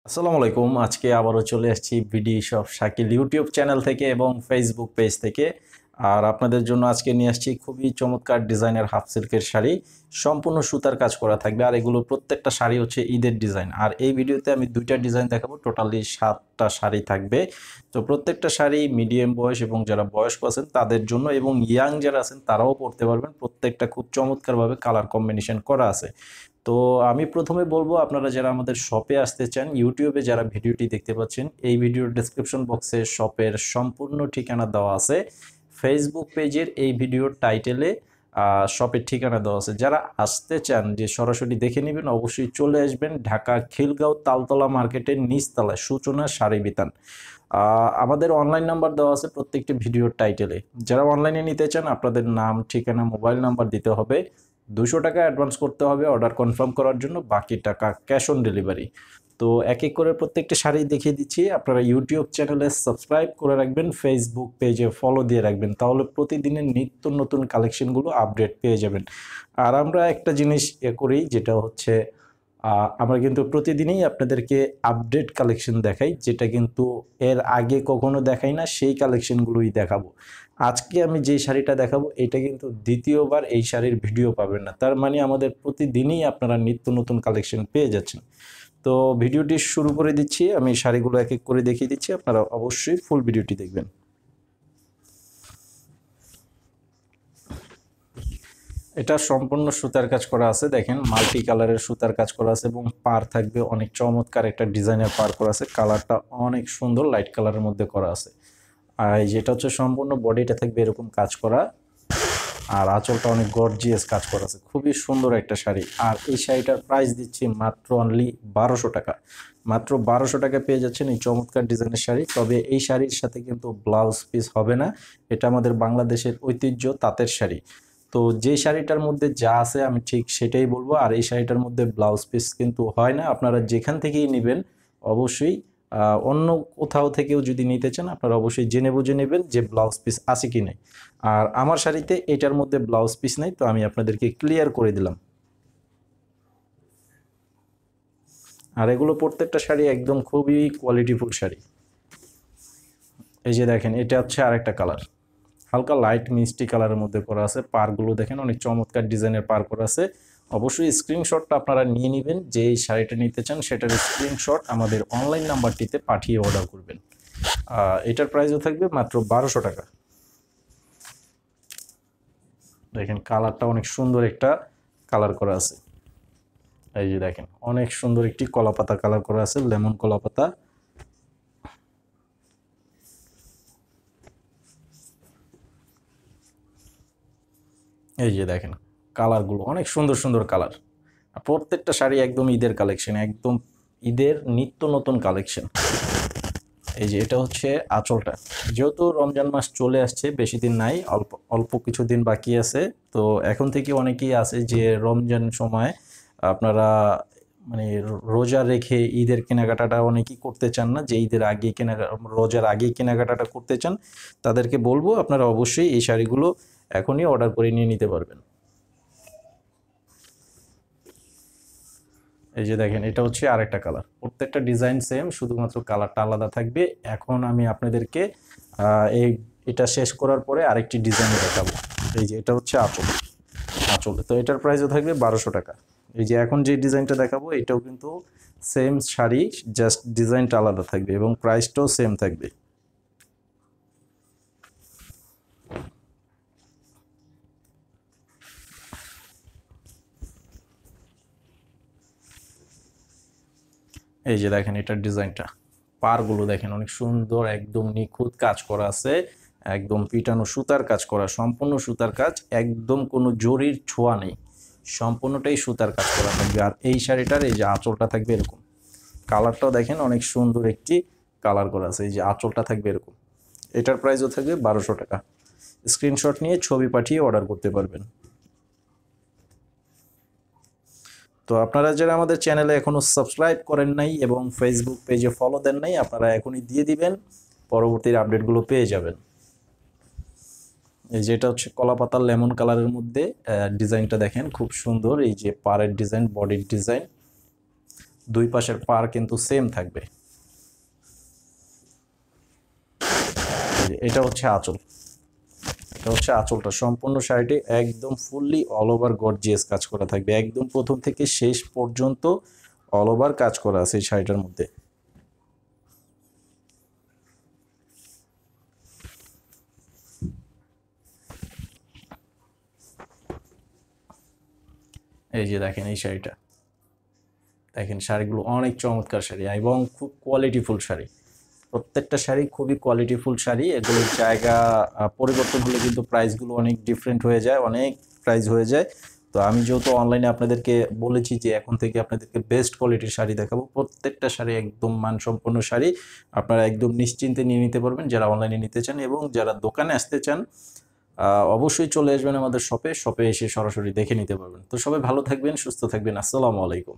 আসসালামু আলাইকুম। আজকে আবারও চলে আসছি BD shop Shakil YouTube channel থেকে এবং ফেসবুক পেজ থেকে। আর আপনাদের জন্য আজকে নিয়ে আসছি খুবই চমৎকার ডিজাইনের হাফ সিল্কের শাড়ি। সম্পূর্ণ সুতার কাজ করা থাকবে আর এগুলো প্রত্যেকটা শাড়ি হচ্ছে ঈদের ডিজাইন। আর এই ভিডিওতে আমি দুইটা ডিজাইন দেখাবো, টোটালি 7টা শাড়ি থাকবে। তো প্রত্যেকটা শাড়ি মিডিয়াম বয়স এবং যারা বয়স্ক আছেন তাদের জন্য এবং ইয়াং যারা আছেন তারাও পরতে পারবেন। প্রত্যেকটা খুব চমৎকারভাবে কালার কম্বিনেশন করা আছে। তো আমি প্রথমে বলবো, আপনারা যারা আমাদের শপে আসতে চান, ইউটিউবে যারা ভিডিওটি দেখতে পাচ্ছেন, এই ভিডিওর ডেসক্রিপশন বক্সে শপের সম্পূর্ণ ঠিকানা দেওয়া আছে। ফেসবুক পেজের এই ভিডিওর টাইটেলে শপের ঠিকানা দেওয়া আছে। যারা আসতে চান যে সরাসরি দেখে নেবেন, অবশ্যই চলে আসবেন ঢাকা খিলগাঁও তালতলা মার্কেটের নিচতলায় সূচনা শাড়ি বিতান। আমাদের অনলাইন নাম্বার দেওয়া আছে প্রত্যেকটি ভিডিওর টাইটেলে। যারা অনলাইনে নিতে চান, আপনাদের নাম, ঠিকানা, মোবাইল নাম্বার দিতে হবে। 200 টাকা অ্যাডভান্স করতে হবে অর্ডার কনফার্ম করার জন্য, বাকি টাকা ক্যাশ অন ডেলিভারি। তো এক এক করে প্রত্যেকটা শাড়ি দেখিয়ে দিচ্ছি। আপনারা ইউটিউব চ্যানেলে সাবস্ক্রাইব করে রাখবেন, ফেসবুক পেজে ফলো দিয়ে রাখবেন, তাহলে প্রতিদিনের নিত্য নতুন কালেকশনগুলো আপডেট পেয়ে যাবেন। আর আমরা একটা জিনিস করি, যেটা হচ্ছে আমরা কিন্তু প্রতিদিনই আপনাদেরকে আপডেট কালেকশন দেখাই, যেটা কিন্তু এর আগে কখনো দেখাই না, সেই কালেকশনগুলোই দেখাবো। আজকে আমি যে শাড়িটা দেখাবো এটা কিন্তু দ্বিতীয়বার এই শাড়ির ভিডিও পাবেন না, তার মানে আমাদের প্রতিদিনই আপনারা নিত্য নতুন কালেকশন পেয়ে যাচ্ছেন। তো ভিডিওটি শুরু করে দিচ্ছি, আমি শাড়িগুলো এক এক করে দেখিয়ে দিচ্ছি, আপনারা অবশ্যই ফুল ভিডিওটি দেখবেন। এটা সম্পূর্ণ সুতার কাজ করা আছে, দেখেন মাল্টি কালারের সুতার কাজ করা আছে এবং পার থাকবে অনেক চমৎকার একটা ডিজাইনের পার করা আছে। কালারটা অনেক সুন্দর লাইট কালারের মধ্যে করা আছে। আর যেটা হচ্ছে সম্পূর্ণ বডিটা থাকবে এরকম কাজ করা, আর আঁচলটা অনেক গর্জিয়াস কাজ করা আছে। খুবই সুন্দর একটা শাড়ি। আর এই শাড়িটার প্রাইস দিচ্ছি মাত্র অনলি 1200 টাকা। মাত্র 1200 টাকা পেয়ে যাচ্ছেন এই চমৎকার ডিজাইনের শাড়ি। তবে এই শাড়ির সাথে কিন্তু ব্লাউজ পিস হবে না, এটা আমাদের বাংলাদেশের ঐতিহ্য তাঁতের শাড়ি। তো যে শাড়িটার মধ্যে যা আছে আমি ঠিক সেটাই বলবো, আর এই শাড়িটার মধ্যে ব্লাউজ পিস কিন্তু হয় না। আপনারা যেখান থেকেই নেবেন অবশ্যই অন্য কোথাও থেকেও যদি নিতে চান, আপনারা অবশ্যই জেনে বুঝে নেবেন যে ব্লাউজ পিস আছে কি নেই। আর আমার শাড়িতে এটার মধ্যে ব্লাউজ পিস নেই, তো আমি আপনাদেরকে ক্লিয়ার করে দিলাম। আর এগুলো প্রত্যেকটা শাড়ি একদম খুবই কোয়ালিটিফুল শাড়ি। এই যে দেখেন, এটা হচ্ছে আরেকটা কালার, হালকা লাইট মিষ্টি কালারের মধ্যে করা আছে। পারগুলো দেখেন অনেক চমৎকার ডিজাইনের পার করা আছে। অবশ্যই স্ক্রিনশটটা আপনারা নিয়ে নেবেন, যে এই শাড়িটা নিতে চান সেটার স্ক্রিনশট আমাদের অনলাইন নাম্বারটিতে পাঠিয়ে অর্ডার করবেন। এটার প্রাইসও থাকবে মাত্র 1200 টাকা। দেখেন কালারটা অনেক সুন্দর একটা কালার করা আছে। এই যে দেখেন অনেক সুন্দর একটি কলাপাতা কালার করা আছে, লেমন কলাপাতা। এই যে দেখেন কালারগুলো অনেক সুন্দর সুন্দর কালার। আর প্রত্যেকটা শাড়ি একদম ঈদের কালেকশন, একদম ঈদের নিত্য নতুন কালেকশন। এই যে এটা হচ্ছে আঁচলটা। যেহেতু রমজান মাস চলে আসছে, বেশি দিন নাই, অল্প অল্প কিছুদিন বাকি আছে। তো এখন থেকে অনেকেই আছে যে রমজান সময় আপনারা মানে রোজা রেখে ঈদের কেনাকাটাটা অনেকেই করতে চান না, যে ঈদের আগে রোজার আগেই কেনাকাটাটা করতে চান। তাদেরকে বলবো আপনারা অবশ্যই এই শাড়িগুলো এখনই অর্ডার করে নিয়ে নিতে পারবেন। এই যে দেখেন এটা হচ্ছে আরেকটা কালার, প্রত্যেকটা ডিজাইন সেম, শুধুমাত্র কালারটা আলাদা থাকবে। এখন আমি আপনাদেরকে এই এটা শেষ করার পরে আরেকটি ডিজাইন দেখাবো। এই যে এটা হচ্ছে আঁচল। তো এটার প্রাইসও থাকবে 1200 টাকা। এই যে এখন যে ডিজাইনটা দেখাবো এটাও কিন্তু সেম শাড়ি, জাস্ট ডিজাইনটা আলাদা থাকবে এবং প্রাইসটাও সেম থাকবে। এই যে দেখেন এটার ডিজাইনটা, পারগুলো দেখেন অনেক সুন্দর, একদম নিখুঁত কাজ করা আছে, একদম পিটানো সুতার কাজ করা, সম্পূর্ণ সুতার কাজ, একদম কোনো জরির ছোঁয়া নেই, সম্পূর্ণটাই সুতার কাজ করা থাকবে। আর এই শাড়িটার এই যে আঁচলটা থাকবে এরকম, কালারটাও দেখেন অনেক সুন্দর একটি কালার করা আছে। এই যে আঁচলটা থাকবে এরকম। এটার প্রাইসও থাকবে 1200 টাকা। স্ক্রিনশট নিয়ে ছবি পাঠিয়ে অর্ডার করতে পারবেন। তো আপনারা যারা আমাদের চ্যানেলে এখনও সাবস্ক্রাইব করেন নাই এবং ফেসবুক পেজে ফলো দেন নাই, আপনারা এখনই দিয়ে দিবেন, পরবর্তী আপডেটগুলো পেয়ে যাবেন। এই যে এটা হচ্ছে কলাপাতার লেমন কালারের মধ্যে, ডিজাইনটা দেখেন খুব সুন্দর। এই যে পাড়ের ডিজাইন, বডির ডিজাইন, দুই পাশের পার কিন্তু সেম থাকবে। এটা হচ্ছে আঁচল, এটা হচ্ছে আঁচলটা। সম্পূর্ণ শাড়িটি একদম ফুললি অল ওভার গর্জিয়াস কাজ করা থাকবে, একদম প্রথম থেকে শেষ পর্যন্ত অল ওভার কাজ করা আছে এই শাড়িটার মধ্যে। এই যে দেখেন এই শাড়িটা, দেখেন শাড়িগুলো অনেক চমৎকার শাড়ি এবং খুব কোয়ালিটিফুল শাড়ি। প্রত্যেকটা শাড়ি খুবই কোয়ালিটিফুল শাড়ি। এগুলোর জায়গা পরিবর্তন হলে কিন্তু প্রাইসগুলো অনেক ডিফারেন্ট হয়ে যায়, অনেক প্রাইস হয়ে যায়। তো আমি যেহেতু অনলাইনে আপনাদেরকে বলেছি যে এখন থেকে আপনাদেরকে বেস্ট কোয়ালিটির শাড়ি দেখাবো, প্রত্যেকটা শাড়ি একদম মানসম্পন্ন শাড়ি, আপনারা একদম নিশ্চিন্তে নিয়ে নিতে পারবেন যারা অনলাইনে নিতে চান। এবং যারা দোকানে আসতে চান অবশ্যই চলে আসবেন আমাদের শপে, শপে এসে সরাসরি দেখে নিতে পারবেন। তো সবাই ভালো থাকবেন, সুস্থ থাকবেন। আসসালামু আলাইকুম।